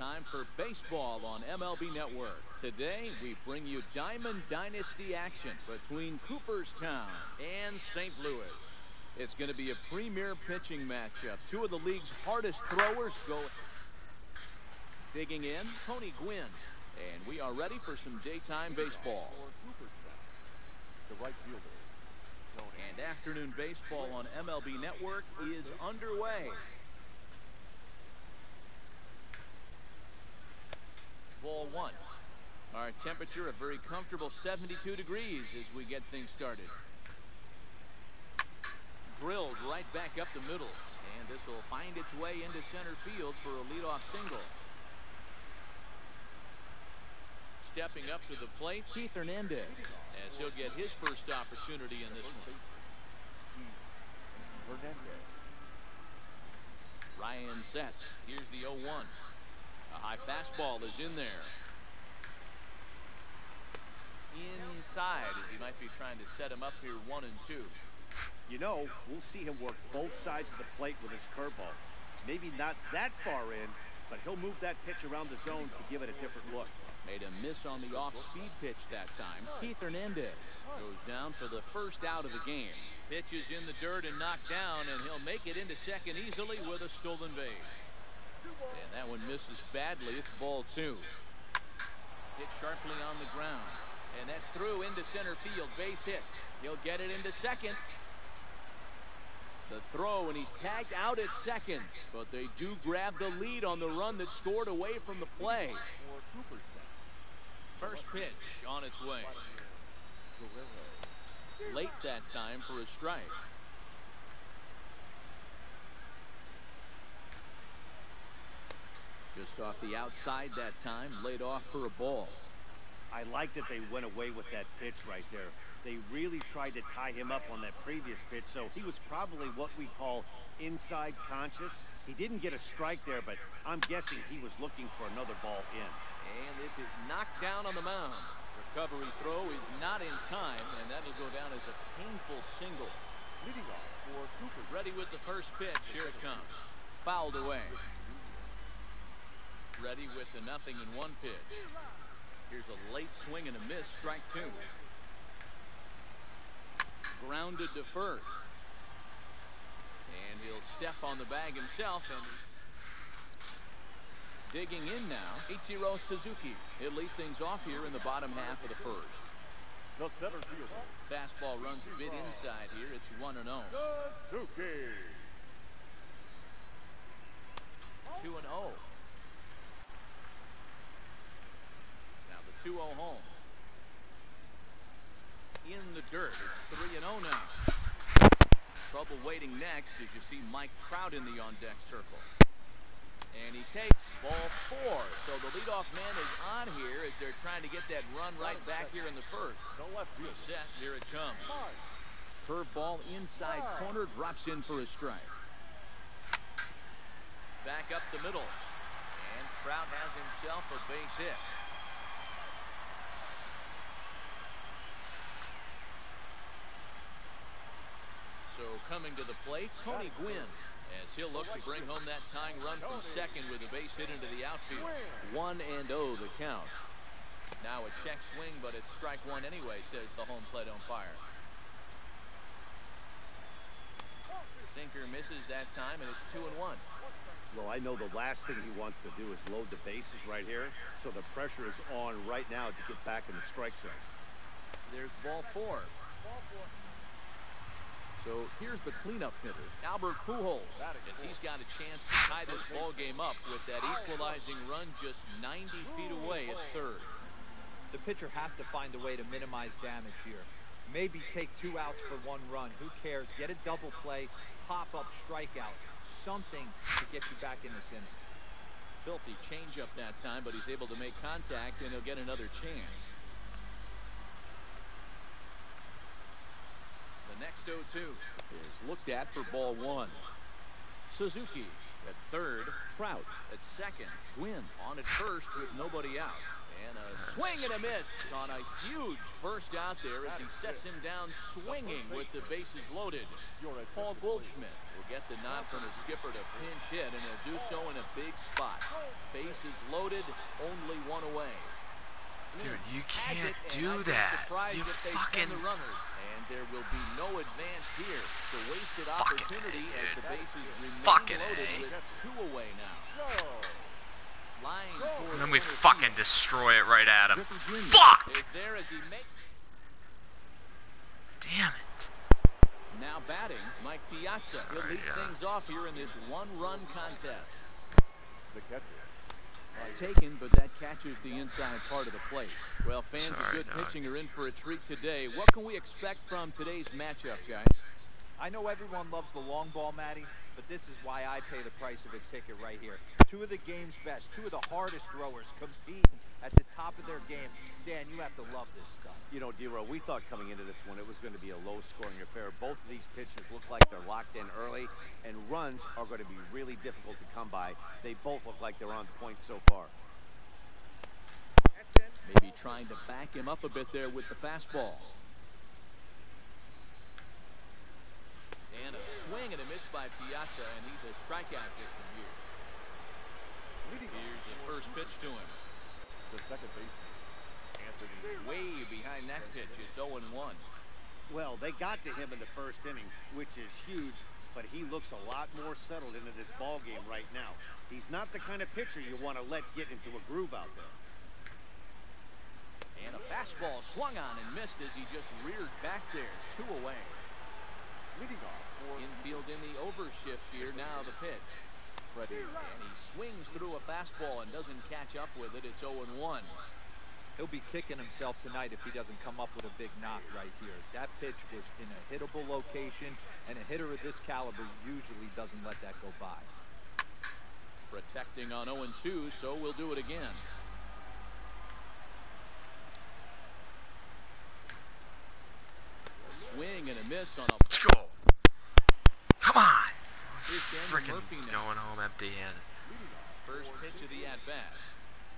time for baseball on MLB Network. Today, we bring you Diamond Dynasty action between Cooperstown and St. Louis. It's going to be a premier pitching matchup. Two of the league's hardest throwers go digging in, Tony Gwynn. And we are ready for some daytime baseball. The right fielder. And afternoon baseball on MLB Network is underway. Ball one. Our temperature a very comfortable 72 degrees as we get things started. Drilled right back up the middle, and this will find its way into center field for a leadoff single. Stepping up to the plate, Keith Hernandez, as he'll get his first opportunity in this one. Ryan sets. Here's the 0-1. A high fastball is in there. Inside, as he might be trying to set him up here 1 and 2. You know, we'll see him work both sides of the plate with his curveball. Maybe not that far in, but he'll move that pitch around the zone to give it a different look. Made a miss on the off-speed pitch that time. Keith Hernandez goes down for the first out of the game. Pitch is in the dirt and knocked down, and he'll make it into second easily with a stolen base. And that one misses badly. It's ball 2. Hit sharply on the ground. And that's through into center field. Base hit. He'll get it into second. The throw, and he's tagged out at second. But they do grab the lead on the run that scored away from the play. First pitch on its way. Late that time for a strike. Just off the outside that time, laid off for a ball. I like that they went away with that pitch right there. They really tried to tie him up on that previous pitch, so he was probably what we call inside conscious. He didn't get a strike there, but I'm guessing he was looking for another ball in. And this is knocked down on the mound. Recovery throw is not in time, and that'll go down as a painful single. Leading off for Cooper. Ready with the first pitch. Here it comes. Fouled away. Ready with the 0-1 pitch. Here's a late swing and a miss. Strike 2. Grounded to first. And he'll step on the bag himself and digging in now, Ichiro Suzuki. He'll lead things off here in the bottom half of the first. The center fielder. Fastball runs a bit inside here. It's 1-0. Suzuki. 2-0. Now the 2-0 home. In the dirt. It's 3-0 now. Trouble waiting next as you see Mike Trout in the on-deck circle. And he takes ball 4. So the leadoff man is on here as they're trying to get that run right back here in the first. No left field. Set. Here it comes. Curveball inside corner, drops in for a strike. Back up the middle. And Trout has himself a base hit. So coming to the plate, Tony Gwynn, as he'll look to bring home that tying run from second with a base hit into the outfield. 1-0 the count. Now a check swing, but it's strike 1 anyway, says the home plate umpire. Sinker misses that time, and it's 2-1. Well, I know the last thing he wants to do is load the bases right here, so the pressure is on right now to get back in the strike zone. There's ball 4. So here's the cleanup hitter, Albert Pujols, as he's got a chance to tie this ball game up with that equalizing run just 90 feet away at third. The pitcher has to find a way to minimize damage here. Maybe take 2 outs for 1 run. Who cares? Get a double play, pop up, strikeout, something to get you back in this inning. Filthy changeup that time, but he's able to make contact, and he'll get another chance. The next 0-2 is looked at for ball 1. Suzuki at third, Trout at second, Gwynn on at first with nobody out. And a swing and a miss on a huge first out there as he sets him down swinging with the bases loaded. Paul Goldschmidt will get the nod from the skipper to pinch hit, and he'll do so in a big spot. Bases loaded, only one away. Dude, you can't do that. You fucking... And there will be no advance here. It's a wasted Fucking opportunity as the bases remain Fucking loaded A. with 2 away now. And then we fucking destroy it right at him. Fuck! Damn it. Now batting, Mike Piazza. He'll lead things off here in this one-run contest. The catcher. Taken, but that catches the inside part of the plate. Well, fans of good pitching are in for a treat today. What can we expect from today's matchup, guys? I know everyone loves the long ball, Matty, but this is why I pay the price of a ticket right here. 2 of the game's best, 2 of the hardest throwers competing at the top of their game. Dan, you have to love this stuff. You know, D-Row, we thought coming into this one it was going to be a low-scoring affair. Both of these pitchers look like they're locked in early, and runs are going to be really difficult to come by. They both look like they're on point so far. Maybe trying to back him up a bit there with the fastball. And a swing and a miss by Piazza, and he's a strikeout victim here. Here's the first pitch to him. The second baseman, Anthony. Way behind that pitch. It's 0-1. Well, they got to him in the first inning, which is huge, but he looks a lot more settled into this ball game right now. He's not the kind of pitcher you want to let get into a groove out there. And a fastball swung on and missed as he just reared back there. 2 away. Leading off for Infield in the overshift here. Now the pitch. And he swings through a fastball and doesn't catch up with it. It's 0-1. He'll be kicking himself tonight if he doesn't come up with a big knock right here. That pitch was in a hittable location, and a hitter of this caliber usually doesn't let that go by. Protecting on 0-2, so we'll do it again. Swing and a miss on a... Let's go. Come on. Freaking going home empty-handed. First pitch of the at-bat.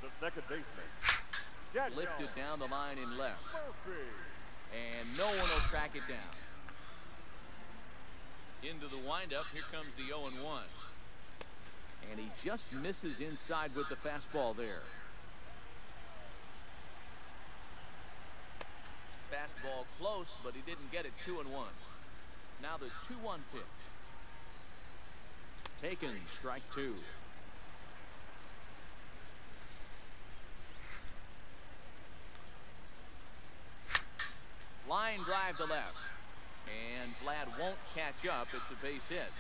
the second baseman. Lifted down the line in left. Murphy. And no one will track it down. Into the windup. Here comes the 0-1. And he just misses inside with the fastball there. Fastball close, but he didn't get it. 2-1. Now the 2-1 pitch. Taken, strike two. Line drive to left. And Vlad won't catch up. It's a base hit.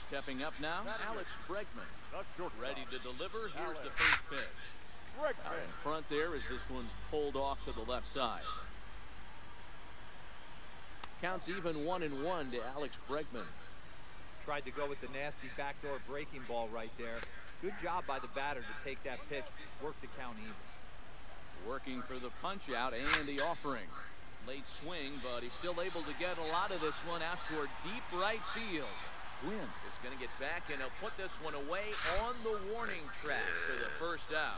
Stepping up now, Alex Bregman. Ready to deliver. Here's the first pitch. Out in front there as this one's pulled off to the left side. Counts even 1-1 to Alex Bregman. Tried to go with the nasty backdoor breaking ball right there. Good job by the batter to take that pitch, work the count even. Working for the punch out and the offering. Late swing, but he's still able to get a lot of this one out toward deep right field. Gwynn is going to get back and he'll put this one away on the warning track for the first out.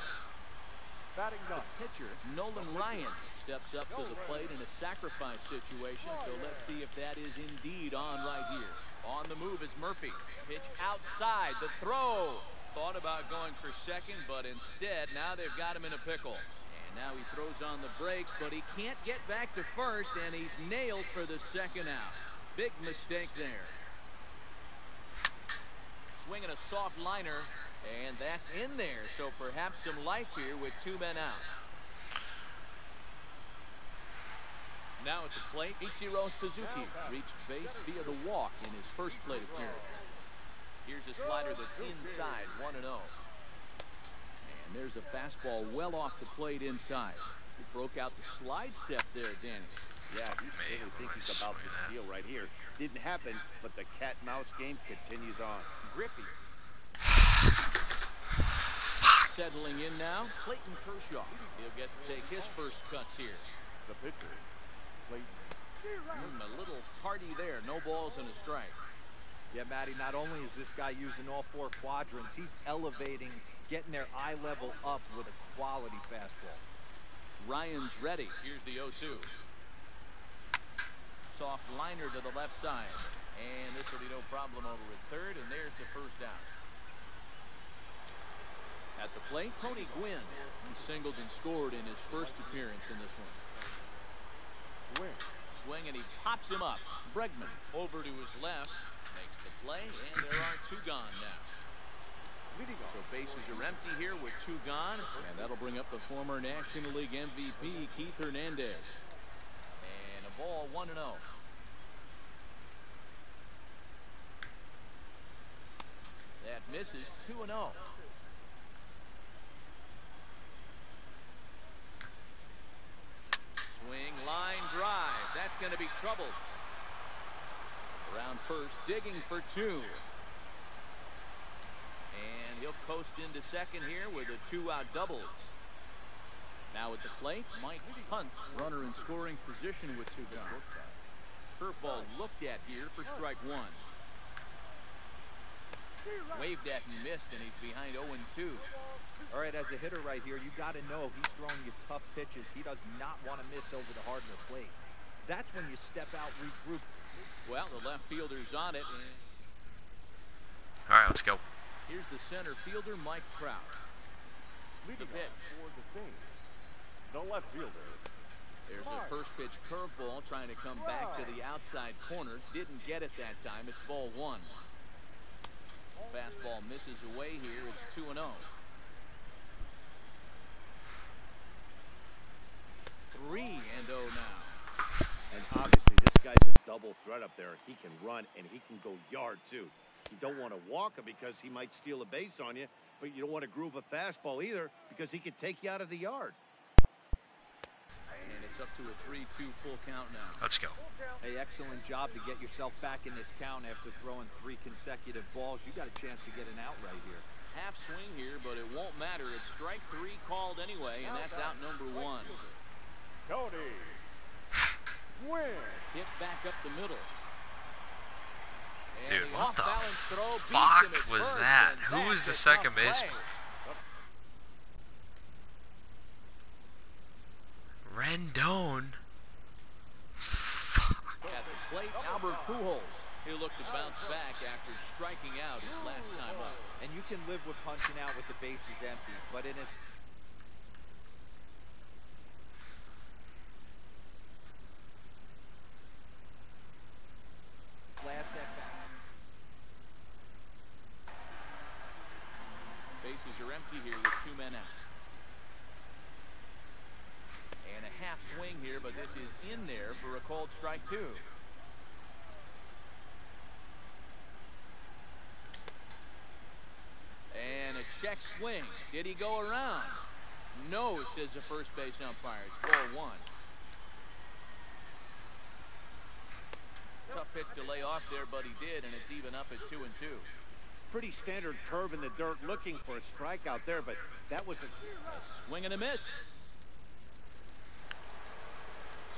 Batting up. Pitcher Nolan Ryan steps up to the plate in a sacrifice situation, so let's see if that is indeed on right here. On the move is Murphy. Pitch outside, the throw. Thought about going for second, but instead now they've got him in a pickle. And now he throws on the brakes, but he can't get back to first, and he's nailed for the second out. Big mistake there. Swinging a soft liner, and that's in there, so perhaps some life here with two men out. Now at the plate, Ichiro Suzuki reached base via the walk in his first plate appearance. Here's a slider that's inside, 1-0. And there's a fastball well off the plate inside. He broke out the slide step there, Danny. Yeah, he's really thinking about this deal right here. Didn't happen, but the cat-mouse game continues on. Griffey. Settling in now, Clayton Kershaw. He'll get to take his first cuts here. The pitcher, Clayton. A little tardy there. No balls and a strike. Yeah, Matty, not only is this guy using all 4 quadrants, he's elevating, getting their eye level up with a quality fastball. Ryan's ready. Here's the 0-2. Soft liner to the left side. And this will be no problem over at third, and there's the first out. At the plate, Tony Gwynn. He singled and scored in his first appearance in this one. Swing, and he pops him up. Bregman over to his left. Makes the play, and there are 2 gone now. So bases are empty here with 2 gone, and that'll bring up the former National League MVP, Keith Hernandez. And a ball 1-0. That misses. 2-0. Swing, line drive. That's going to be trouble. Around first, digging for 2. And he'll coast into second here with a 2-out double. Now at the plate, Mike Hunt, runner in scoring position with 2 gone. Curveball looked at here for strike 1. Waved at and missed, and he's behind 0-2. All right, as a hitter right here, you got to know he's throwing you tough pitches. He does not want to miss over the hardwood plate. That's when you step out, regroup. Well, the left fielder's on it. All right, let's go. Here's the center fielder, Mike Trout. Leading The pitch. for the Saints, the left fielder. There's a first pitch curveball trying to come back to the outside corner. Didn't get it that time. It's ball 1. Fastball misses away here. It's 2-0. 3-0 now. And obviously this guy's a double threat up there. He can run and he can go yard too. You don't want to walk him because he might steal a base on you, but you don't want to groove a fastball either because he could take you out of the yard. And it's up to a 3-2 full count now. Let's go. Hey, excellent job to get yourself back in this count after throwing 3 consecutive balls. You got a chance to get an out right here. Half swing here, but it won't matter. It's strike 3 called anyway, and that's out number 1. Tony Gwynn. Hit back up the middle. And Dude, what the off-balance throw beats fuck him at was first, that? and Who was that's the a second tough baseman? play. Rendon. At the plate, Albert Pujols. He'll look to bounce back after striking out his last time up. And you can live with punching out with the bases empty, but in his last at bat. Bases are empty here with 2 men out. And a half swing here, but this is in there for a called strike 2. And a check swing. Did he go around? No, says the first base umpire. It's ball 1. Tough pitch to lay off there, but he did, and it's even up at 2-2. Pretty standard curve in the dirt, looking for a strikeout there, but that was a Swing and a miss.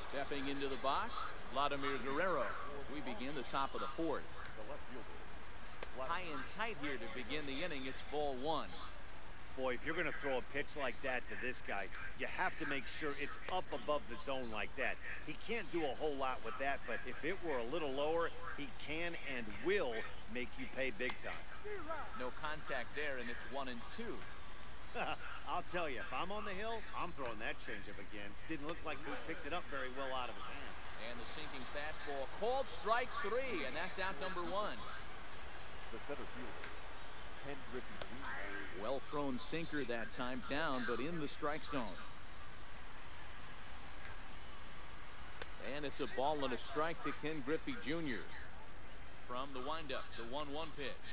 Stepping into the box, Vladimir Guerrero. We begin the top of the 4th. The left fielder. High and tight here to begin the inning. It's ball 1. Boy, if you're going to throw a pitch like that to this guy, you have to make sure it's up above the zone like that. He can't do a whole lot with that, but if it were a little lower, he can and will make you pay big time. No contact there, and it's 1-2. I'll tell you, if I'm on the hill, I'm throwing that changeup again. Didn't look like he picked it up very well out of his hand. And the sinking fastball called strike 3, and that's out number 1. The center fielder, Ken Griffey Jr. Well thrown sinker that time, down but in the strike zone. And it's a ball and a strike to Ken Griffey Jr. From the windup, the 1-1 pitch.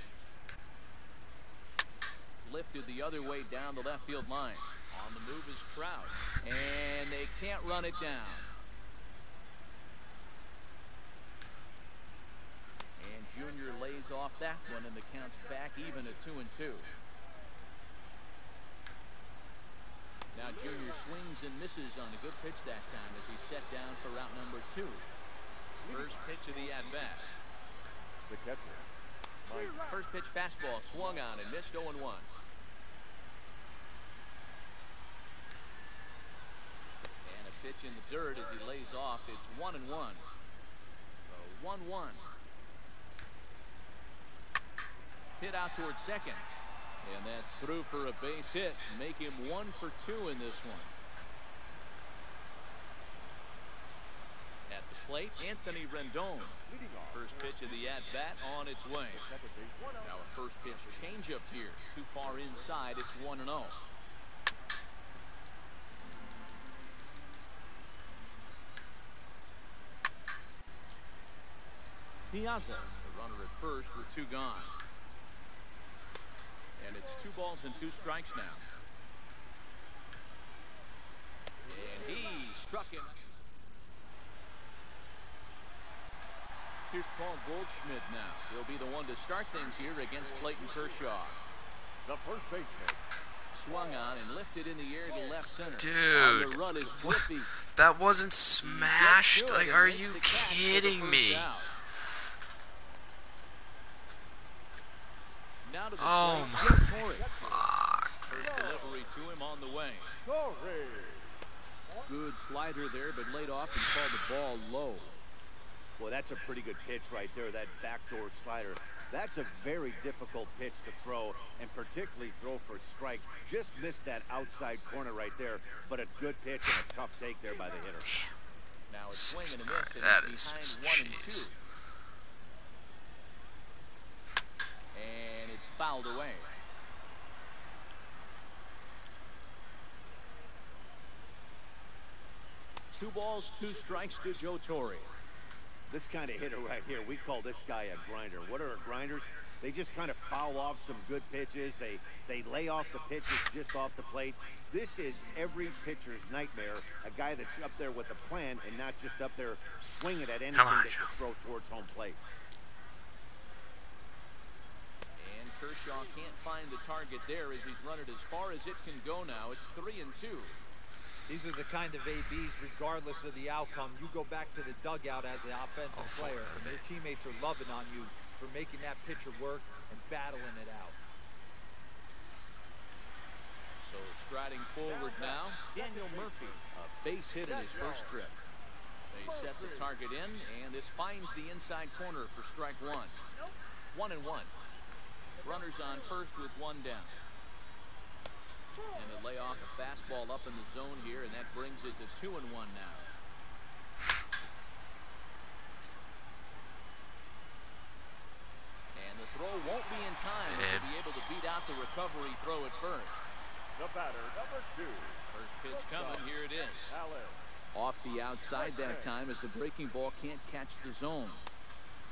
Lifted the other way down the left field line. On the move is Trout, and they can't run it down. And Jr. lays off that one, and the count's back even at 2-2. Now Jr. swings and misses on a good pitch that time as he's set down for route number 2. First pitch of the at-bat. The catcher, First pitch fastball swung on and missed 0-1. And a pitch in the dirt as he lays off. It's 1-1. So 1-1. Hit out towards second. And that's through for a base hit. Make him 1 for 2 in this one. At the plate, Anthony Rendon. First pitch of the at-bat on its way. Now a first pitch changeup here. Too far inside. It's 1-0. Piazza, the runner at first with 2 gone. And it's 2 balls and 2 strikes now. And he struck him. Here's Paul Goldschmidt now. He'll be the one to start things here against Clayton Kershaw. The first baseman. Swung on and lifted in the air to left center. Dude, the run is Griffey. that wasn't smashed? Like, are you kidding me? Now to the Oh plate, my Torres. fuck. First delivery to him on the way. Good slider there, but laid off and called the ball low. Well, that's a pretty good pitch right there, that backdoor slider. That's a very difficult pitch to throw, and particularly throw for a strike. Just missed that outside corner right there, but a good pitch and a tough take there by the hitter. Now a swing and a miss, and That it's is behind just 1 and 2. jeez. And it's fouled away. Two balls, 2 strikes to Joe Torre. This kind of hitter right here, we call this guy a grinder. What are grinders? They just kind of foul off some good pitches. They lay off the pitches just off the plate. This is every pitcher's nightmare, a guy that's up there with a plan and not just up there swinging at anything that you throw towards home plate. And Kershaw can't find the target there as he's run it as far as it can go now. It's 3 and 2. These are the kind of ABs, regardless of the outcome, you go back to the dugout as an offensive player, and your teammates are loving on you for making that pitcher work and battling it out. So striding forward now, Daniel Murphy, a base hit in his first trip. They set the target in, and this finds the inside corner for strike 1. 1 and 1. Runners on first with 1 down. And they lay off a fastball up in the zone here, and that brings it to 2 and 1 now. And the throw won't be in time to be able to beat out the recovery throw at first. The batter, number 2. First pitch coming, here it is. Allen. Off the outside that time as the breaking ball can't catch the zone.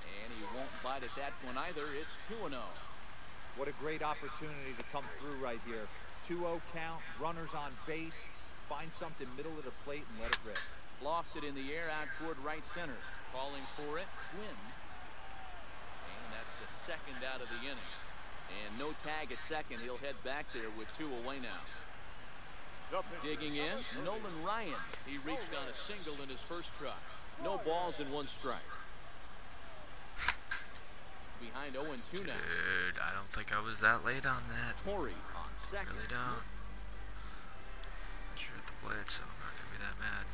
And he won't bite at that one either. It's 2-0. What a great opportunity to come through right here. 2-0 count, runners on base, find something middle of the plate and let it rip. Lofted in the air out toward right center. Calling for it, Quinn. And that's the second out of the inning. And no tag at second. He'll head back there with 2 away now. Digging in, Nolan Ryan. He reached on a single in his first try. No balls and 1 strike. Behind 0-2 now. Dude, I don't think I was that late on that. Torrey on second. Really don't. You're at the plate, so I'm not gonna be that mad.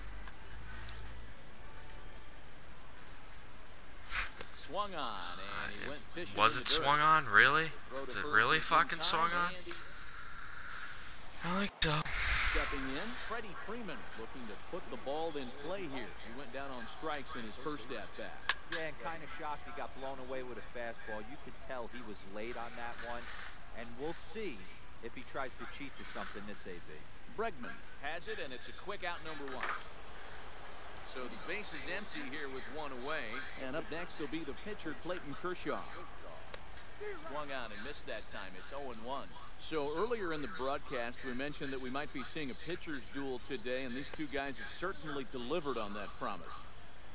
Swung on, and he went fishing. Was it swung on? Really? Is it really fucking swung on? I think so. Stepping in, Freddie Freeman looking to put the ball in play here. He went down on strikes in his first at-bat. Yeah, and kind of shocked he got blown away with a fastball. You could tell he was late on that one, and we'll see if he tries to cheat to something this AB. Bregman has it, and it's a quick out number 1. So the base is empty here with 1 away, and up next will be the pitcher Clayton Kershaw. Swung on and missed that time. It's 0-1. So earlier in the broadcast, we mentioned that we might be seeing a pitcher's duel today, and these 2 guys have certainly delivered on that promise.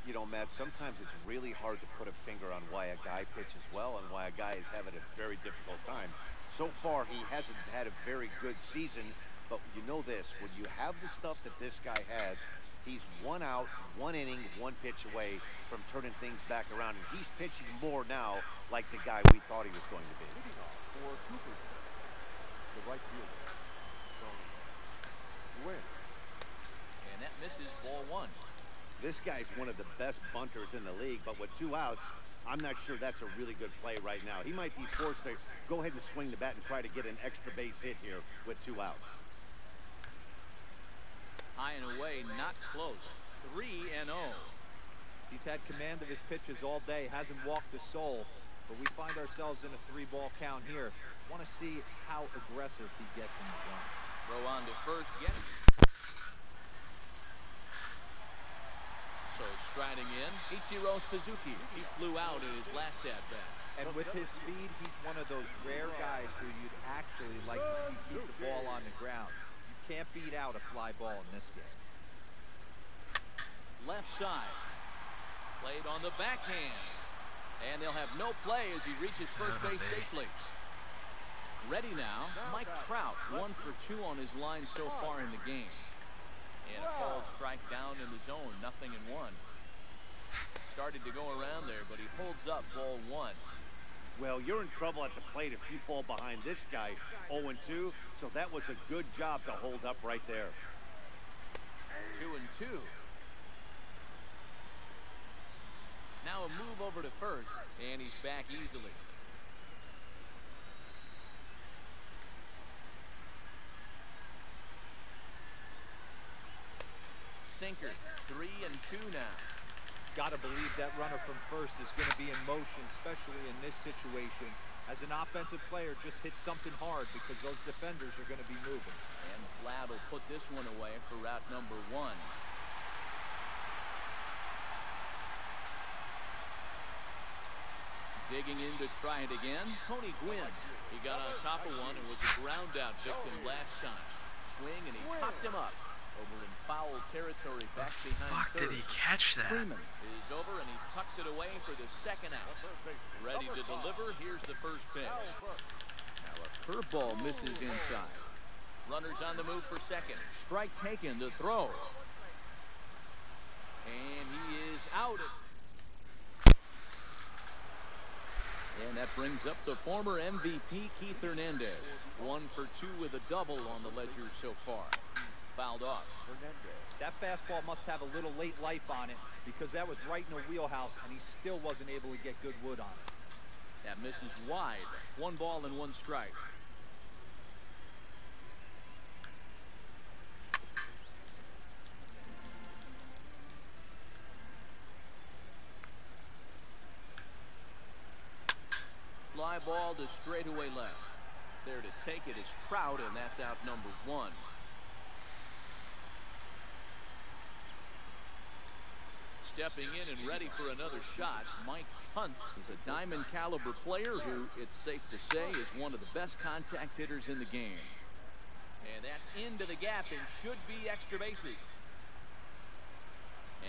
You know, Matt, sometimes it's really hard to put a finger on why a guy pitches well and why a guy is having a very difficult time. So far, he hasn't had a very good season, but you know this, when you have the stuff that this guy has, he's 1 out, 1 inning, 1 pitch away from turning things back around, and he's pitching more now like the guy we thought he was going to be. Leading off for Cooper, the right fielder, Win. And that misses ball 1. This guy's one of the best bunters in the league, but with 2 outs, I'm not sure that's a really good play right now. He might be forced to go ahead and swing the bat and try to get an extra base hit here with 2 outs. High and away, not close. 3-0. He's had command of his pitches all day, hasn't walked a soul, but we find ourselves in a 3-ball count here. Want to see how aggressive he gets in the run. Throw on to first, yes. So striding in, Ichiro Suzuki. He flew out in his last at-bat. And with his speed, he's one of those rare guys who you'd actually like to see keep the ball on the ground. You can't beat out a fly ball in this game. Left side. Played on the backhand. And they'll have no play as he reaches first base safely. Ready now, Mike Trout, 1 for 2 on his line so far in the game. And a called strike down in the zone, 0-1. Started to go around there, but he holds up ball 1. Well, you're in trouble at the plate if you fall behind this guy 0-2, so that was a good job to hold up right there. 2-2. Now a move over to first, and he's back easily. Sinker, 3-2 now. Got to believe that runner from first is going to be in motion, especially in this situation. As an offensive player, just hit something hard because those defenders are going to be moving. And Vlad will put this one away for route number 1. Digging in to try it again, Tony Gwynn. He got on top of one and was a ground out victim last time. Swing, and he popped him up. Over in foul territory, back behind fuck third. did he catch that? Freeman is over, and he tucks it away for the second out. Ready to deliver. Here's the first pitch. Now a curveball misses inside. Runners on the move for second. Strike taken to throw. And he is out. And that brings up the former MVP, Keith Hernandez. 1 for 2 with a double on the ledger so far. Fouled off. That fastball must have a little late life on it because that was right in the wheelhouse, and he still wasn't able to get good wood on it. That misses wide. 1 ball and 1 strike. Fly ball to straightaway left. There to take it is Trout, and that's out number 1. Stepping in and ready for another shot, Mike Hunt is a diamond caliber player who, it's safe to say, is one of the best contact hitters in the game. And that's into the gap and should be extra bases.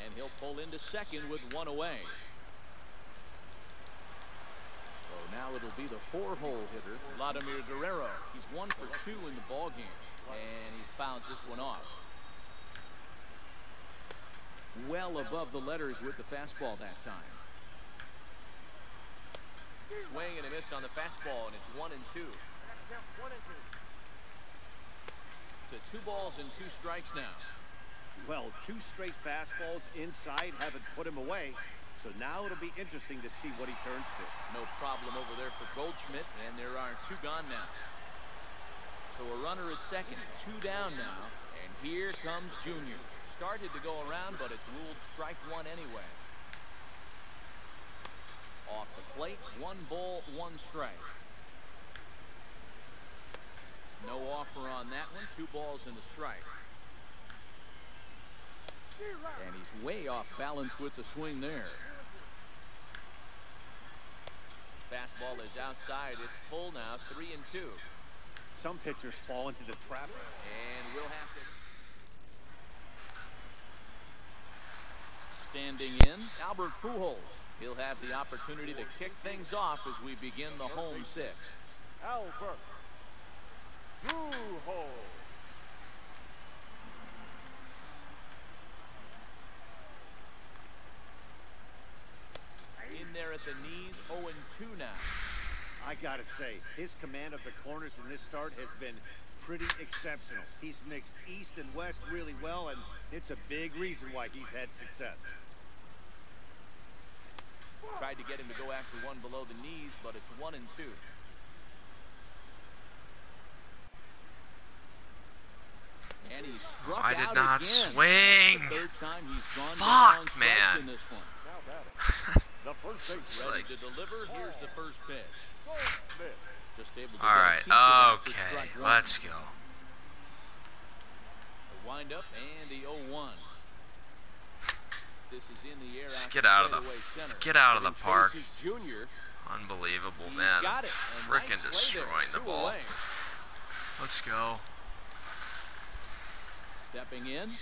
And he'll pull into second with 1 away. So now it'll be the 4-hole hitter, Vladimir Guerrero. He's 1 for 2 in the ballgame, and he fouls this one off. Well above the letters with the fastball that time. Swing and a miss on the fastball, and it's 1-2. To 2 balls and 2 strikes now. Well, 2 straight fastballs inside haven't put him away, so now it'll be interesting to see what he turns to. No problem over there for Goldschmidt, and there are 2 gone now. So a runner at second, 2 down now, and here comes Junior. Started to go around, but it's ruled strike 1 anyway. Off the plate, 1 ball, 1 strike. No offer on that one, 2 balls and a strike. And he's way off balance with the swing there. Fastball is outside, it's full now, 3-2. Some pitchers fall into the trap. And we'll have to... Standing in, Albert Pujols. He'll have the opportunity to kick things off as we begin the home 6. Albert Pujols. I gotta say, his command of the corners in this start has been pretty exceptional. He's mixed east and west really well, and it's a big reason why he's had success. Tried to get him to go after one below the knees, but it's 1 and 2. And he struck I did out not again. swing. The third time he's gone Fuck, down on strikes man. in this one. Now batting. The first It's baseman. Ready like, to deliver. Here's the first pitch. Goldschmidt. Just able to all get a right, piece of that to okay, strike one. let's go. The windup and the 0-1. This is in the air. Just out get to out of the straightaway center. get out of the Kevin park. Tracy Jr. Unbelievable, He's man. got it. A Frickin' nice play there. destroying the 2 ball. away. Let's go. Stepping in.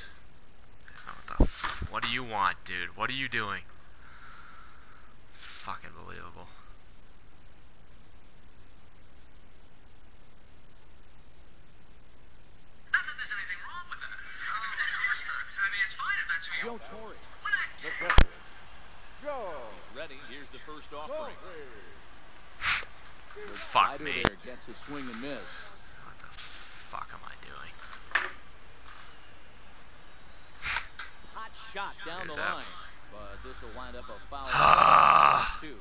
What do you want, dude? What are you doing? Fucking believable. Not that there's anything wrong with that. Of course not. I mean, it's fine if that's who you Joe Torre. We're not The catcher. Go. Ready. Here's the first offering. Fuck Slider me. there gets a swing and miss. What the fuck am I doing? Hot shot down Dude, the that- line. But this will wind up a foul. Ah. 2.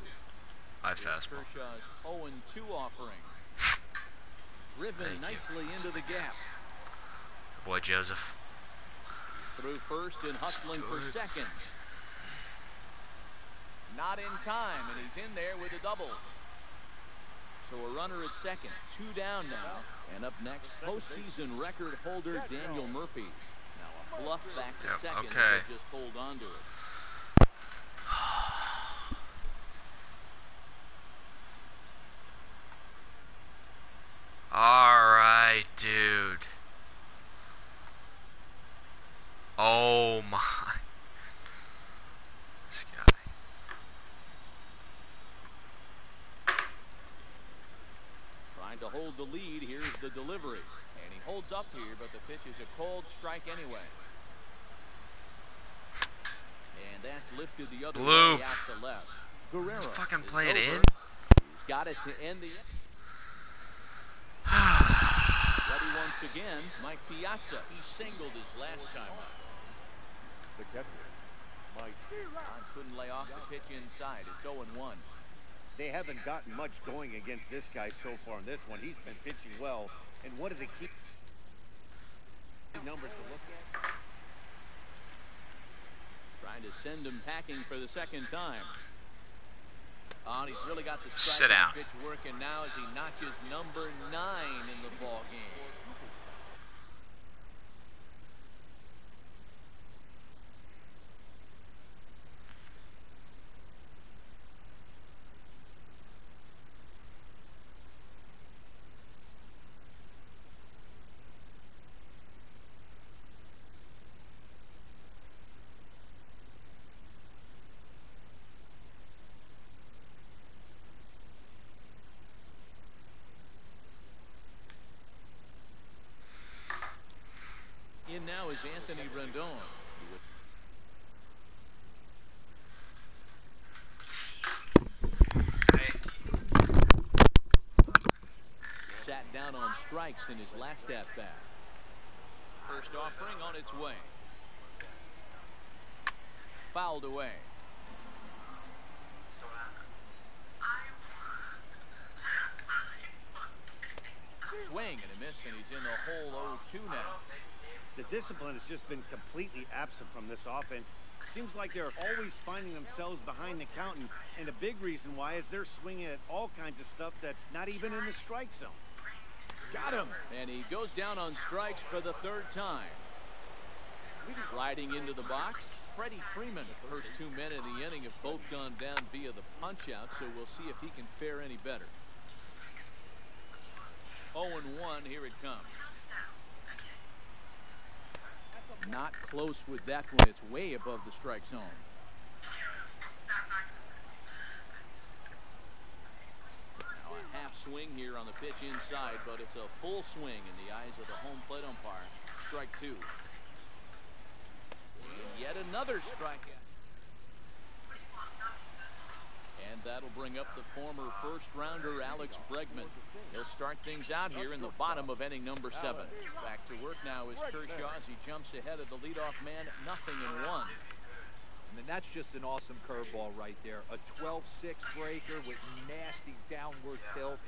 I Here's fastball. Kershaw's 0-2 offering. Driven Thank you. nicely into the gap. Boy, Joseph. Through first and hustling for good. second. Not in time, and he's in there with a double. So a runner at second. 2 down now. And up next, postseason record holder Daniel Murphy. Now a bluff back to Yep, second. okay. He'll just hold on to it. Alright, dude. Oh my. This guy. Trying to hold the lead. Here's the delivery. And he holds up here, but the pitch is a cold strike anyway. And that's lifted the other Bloop. way out to left. Guerrero Fucking is play it over. in. He's got it to end the Ready once again, Mike Piazza. He singled his last time out. The catcher. Mike. Couldn't lay off the pitch inside. It's 0-1. They haven't gotten much going against this guy so far in this one. He's been pitching well, and one of the key numbers to look at. Trying to send him packing for the second time. Oh, and he's really got the Sit strike down. pitch working now as he notches number 9 in the ball game. In now is Anthony Rendon. Sat down on strikes in his last at-bat. First offering on its way. Fouled away. Swing and a miss, and he's in the hole 0-2 now. The discipline has just been completely absent from this offense. Seems like they're always finding themselves behind the count, and a big reason why is they're swinging at all kinds of stuff that's not even in the strike zone. Got him. And he goes down on strikes for the 3rd time. Sliding into the box, Freddie Freeman. The first 2 men in the inning have both gone down via the punch-out, so we'll see if he can fare any better. 0-1, here it comes. Not close with that one. It's way above the strike zone. Now a half swing here on the pitch inside, but it's a full swing in the eyes of the home plate umpire. Strike 2. And yet another strikeout. And that'll bring up the former first-rounder Alex Bregman. He'll start things out here in the bottom of inning number 7. Back to work now is Kershaw as he jumps ahead of the leadoff man, 0-1. I mean, that's just an awesome curveball right there. A 12-6 breaker with nasty downward tilt.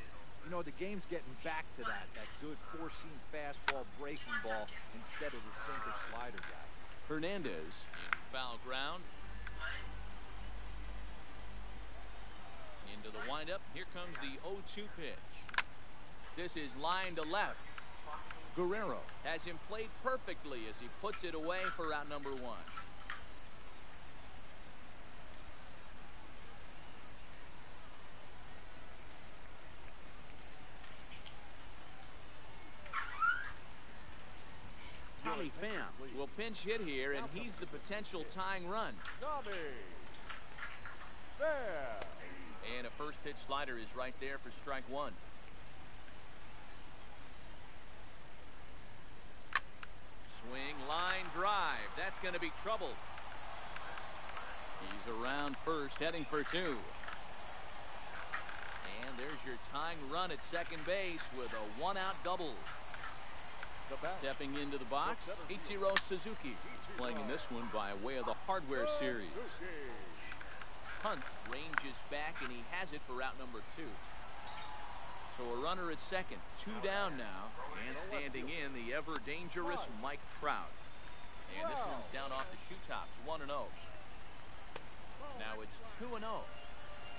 You know, the game's getting back to that good four-seam fastball breaking ball instead of the sinker slider guy. Hernandez in foul ground. Into the windup. Here comes the 0-2 pitch. This is line to left. Guerrero has him played perfectly as he puts it away for out number 1. Tommy Pham will pinch hit here, and he's the potential tying run. Tommy Pham. And a first pitch slider is right there for strike 1. Swing, line drive. That's going to be trouble. He's around first, heading for 2. And there's your tying run at second base with a 1-out double. Stepping into the box, Ichiro Suzuki. He's playing in this one by way of the Hardware Series. Hunt ranges back, and he has it for out number 2. So a runner at second, 2 down now, and standing in the ever-dangerous Mike Trout. And this one's down off the shoe tops, 1-0. Now it's 2-0.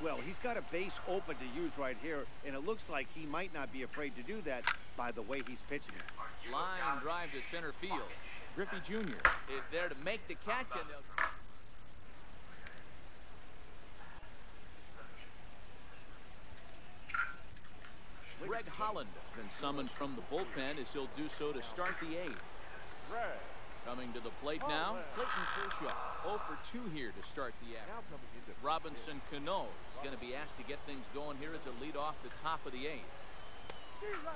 Well, he's got a base open to use right here, and it looks like he might not be afraid to do that by the way he's pitching it. Line drive to center field. Griffey Jr. is there to make the catch, and they'll... Greg Holland been summoned from the bullpen as he'll do so to start the 8th. Coming to the plate now, Clayton Kershaw. 0 for 2 here to start the 8th. Robinson Cano is going to be asked to get things going here as a lead off the top of the 8th.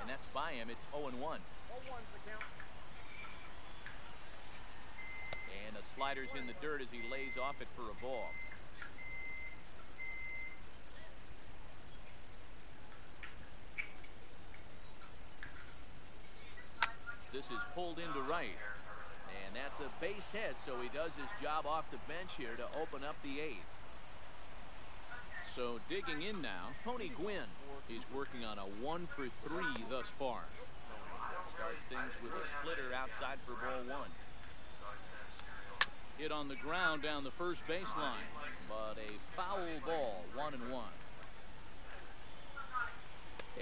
And that's by him. It's 0-1. And a slider's in the dirt as he lays off it for a ball. This is pulled into right. And that's a base hit, so he does his job off the bench here to open up the 8th. So digging in now, Tony Gwynn. He's working on a 1 for 3 thus far. Starts things with a splitter outside for ball 1. Hit on the ground down the first baseline, but a foul ball, 1-1.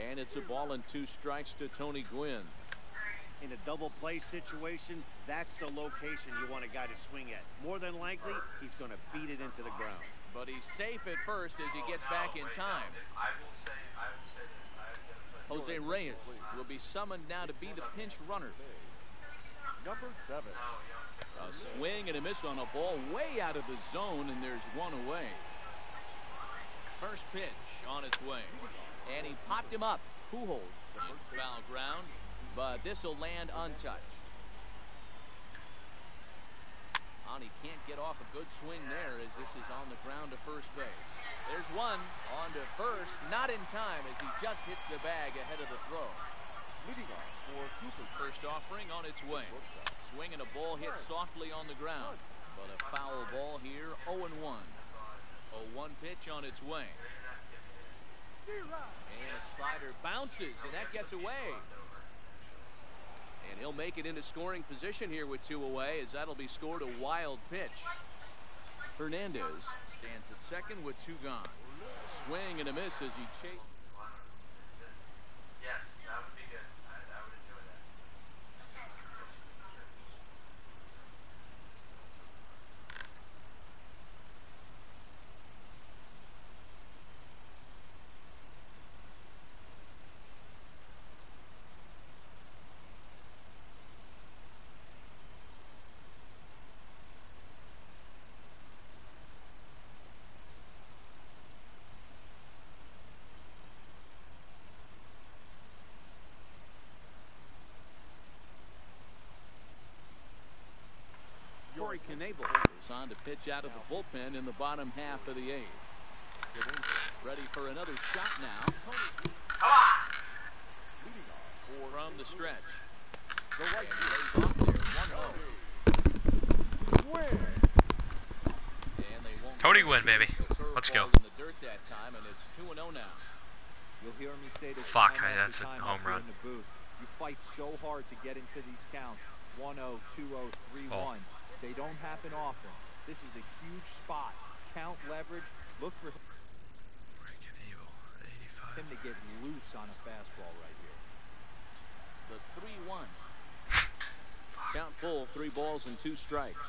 And it's a ball and 2 strikes to Tony Gwynn. In a double play situation, that's the location you want a guy to swing at. More than likely, he's going to beat it into the ground. But he's safe at first as he gets back in time. Jose Reyes will be summoned now to be the pinch runner. Number 7. A swing and a miss on a ball way out of the zone, and there's 1 away. First pitch on its way. And he popped him up. Pujols in foul ground, but this will land untouched. He can't get off a good swing there as this is on the ground to first base. There's one on to first, not in time as he just hits the bag ahead of the throw. Leading off for Cooper. First offering on its way. Swing and a ball hit softly on the ground, but a foul ball here, 0-1. 0-1 pitch on its way. And a slider bounces, and that gets away. And he'll make it into scoring position here with 2 away, as that'll be scored a wild pitch. Hernandez stands at second with 2 gone. A swing and a miss as he chases. Yes, that would be good. I would enjoy that. Corey Knebel is on to pitch out of the bullpen in the bottom half of the 8th. Ready for another shot now. Come on. From the stretch. The right And he field. lays off there. 1-0. Swing. And they won't Cody go win, to baby. the curveball Let's go. in the dirt that time, and it's 2-0 now. You'll hear me say this Fuck, time after that's a time home up here run. in the booth. You fight so hard to get into these counts. 1-0, 2-0, 3-1. They don't happen often. This is a huge spot. Count leverage. Look for Freaking evil. 85. him to get loose on a fastball right here. The 3-1. Count full, 3 balls and 2 strikes.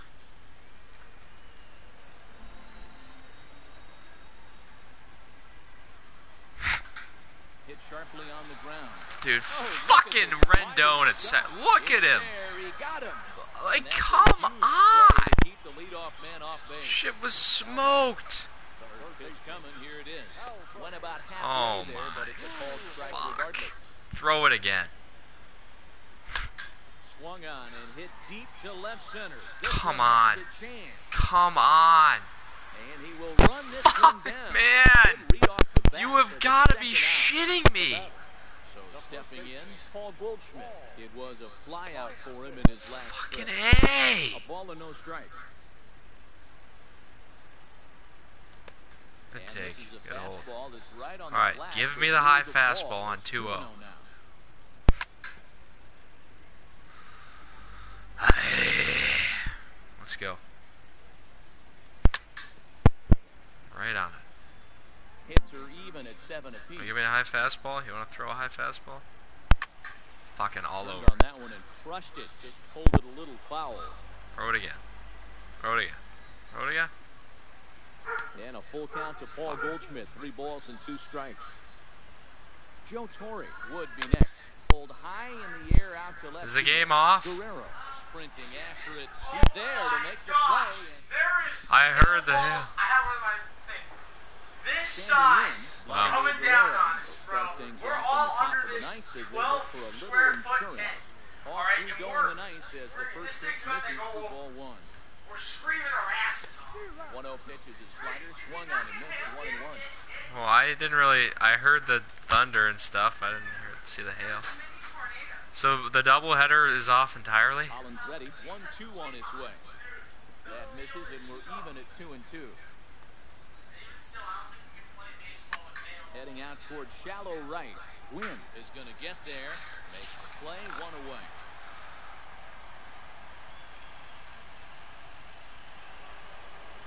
Hit sharply on the ground. Dude, Oh, look fucking at this Rendon at set. Look at him. There, he got him. Like, And that's come a huge on. play to keep the leadoff man off base. Shit was smoked. Third pitch coming, here it is. Went about Oh halfway there, but it's a called strike Fuck. regardless. Throw it again. Swung on and hit deep to left center. This Come one on. has a chance. Come on. And he will run this one Fuck, down. man. Good read off the bat You for have the got to be second out. shitting me. So stepping in, Paul Goldschmidt. It was a fly out for him in his last Fucking stretch. A. A ball and no strikes. Good And take. this is a Good hold. fastball that's right on All right, the flat give to me the high move fastball ball. on It's 2-0. 2-0 now. Let's go. Right on it. Hits are even at 7 apiece. You give me a high fastball? You want to throw a high fastball? Fucking all Turned over. on that one and crushed it. Just pulled it a little foul. Throw it again. Throw it again. Throw it again. And a full count to Paul Goldschmidt. 3 balls and 2 strikes. Joe Torre would be next. Pulled high in the air out to left. Is the field. game off? Guerrero sprinting after it. He's there to make the play. There is. I heard the balls. hell. I have one of my thing. This Standing size in, Wow. coming down on us, bro. Start things We're off in all the top under of the this ninth as they 12 look for a little square foot insurance. tent. All All right, 3 and go we're- in the ninth as the we're- first this 6 thing's about to misses go for ball 1. We're screaming our asses off. 1-0 pitches his slider, swung on and missed 1-1. Well, I didn't really. I heard the thunder and stuff. I didn't see the hail. So the doubleheader is off entirely? Collins ready, 1-2 on his way. That misses, and we're even at 2-2. Heading out towards shallow right. Gwynn is going to get there, make the play, 1 away.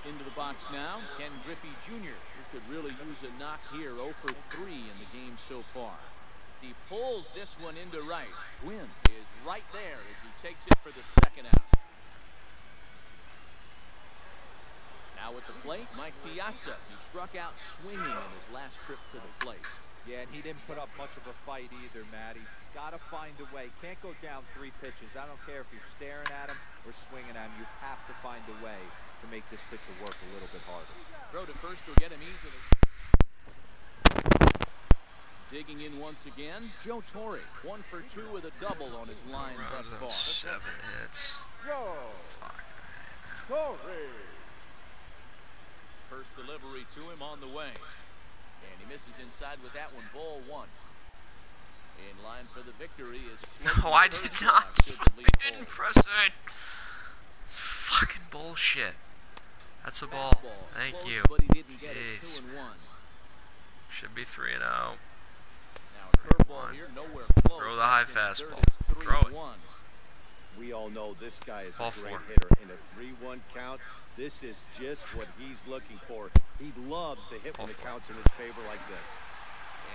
Into the box now, Ken Griffey Jr., who could really use a knock here, 0 for 3 in the game so far. He pulls this one into right. Gwynn is right there as he takes it for the second out. Now at the plate, Mike Piazza. He struck out swinging in his last trip to the plate. Yeah, and he didn't put up much of a fight either, Matty. Got to find a way. Can't go down 3 pitches. I don't care if you're staring at him or swinging at him. You have to find a way to make this pitcher work a little bit harder. Throw to first will get him easily. Digging in once again, Joe Torre, 1 for 2 with a double on his line thus Runs on far. 7 hits. Joe Fuck. Torre. First delivery to him on the way. And he misses inside with that one, ball 1. In line for the victory is... No, I did not. I didn't press it. It's fucking bullshit. That's a ball. Thank Close, you. but he didn't get it. Jeez. 2-1. Should be 3-0. Now a curveball here, nowhere close. Throw the high In third, fastball. it's Throw it. 3-1. We all know this guy is Ball a great 4. hitter. In a 3-1 count, this is just what he's looking for. He loves to hit when the Ball 4. count's in his favor like this.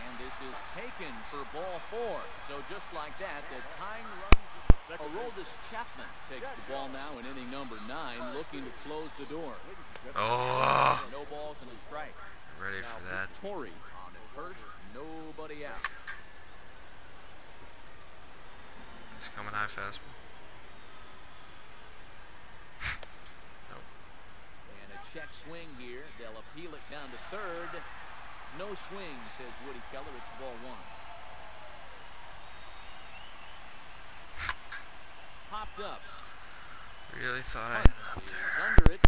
And this is taken for ball 4. So just like that, the tying run. Aroldis Chapman takes the ball now in inning number 9, looking to close the door. Oh, No balls and a strike. ready for that. Torrey on at first, nobody out. He's coming high fastball. Nope. And a check swing here. They'll appeal it down to third. No swing, says Woody Keller. It's ball 1. Popped up. Really thought I had it up Is there. under it.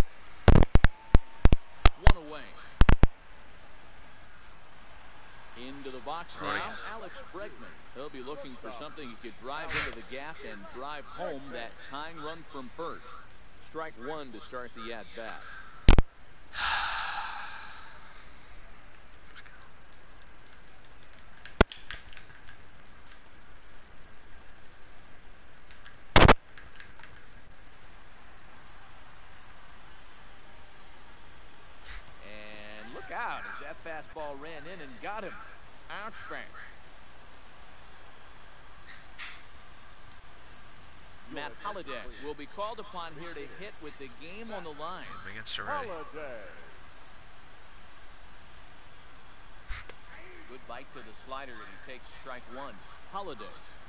1 away. Into the box Right. now, Alex Bregman. He'll be looking for something he could drive into the gap and drive home that tying run from first. Strike one to start the at-bat. And look out as that fastball ran in and got him. Ouch bang. Matt Holliday will be called upon here to hit with the game on the line. Against already. Good bite to the slider, and he takes strike one. Holliday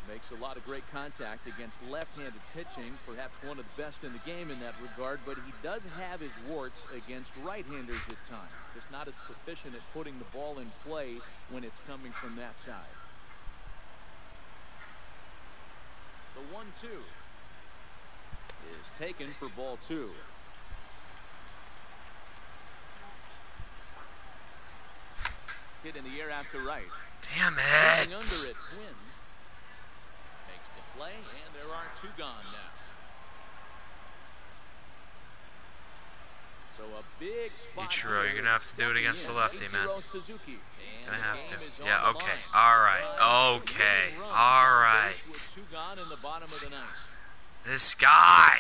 makes a lot of great contact against left-handed pitching, perhaps one of the best in the game in that regard, but he does have his warts against right-handers at times. Just not as proficient at putting the ball in play when it's coming from that side. The 1-2 is taken for ball two. Hit in the air out to right. Damn Looking it! under it, Quinn makes the play, and there are two gone now. So a big spot. Ichiro, you're gonna have to do it against the lefty, man. Ichiro Suzuki. And Gonna the have to. game is Yeah, on the okay. line. Alright. Okay. Alright. With two gone in the bottom of the ninth. This guy!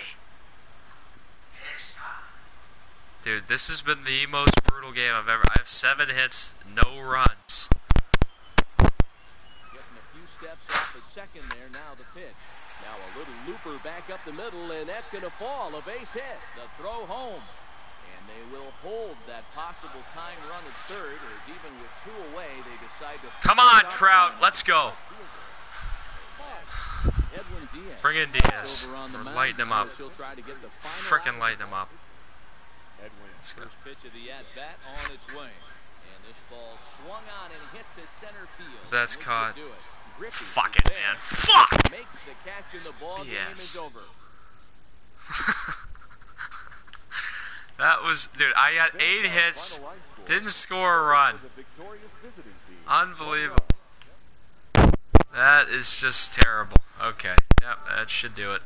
Dude, this has been the most brutal game I've ever. I have 7 hits, no runs. Getting a few steps off the second there. Now the pitch. Now a little looper back up the middle, and that's going to fall. A base hit. The throw home. And they will hold that possible tying run at third, as even with 2 away, they decide to. Come on, Trout. Let's go. Edwin Diaz. Bring in Diaz. Over on the We're mound. lighting him up. He'll try to get the final Frickin' out. lighting him up. Edwin. First pitch of the at-bat on its way. And this ball swung on and hit to center field. That's Which caught. will do it. Griffey Fuck is it, there. man. Fuck! Makes the catch and the ball game BS. is over. That was, dude, I got 8 hits, didn't score a run. Unbelievable. That is just terrible. Okay, yep, that should do it.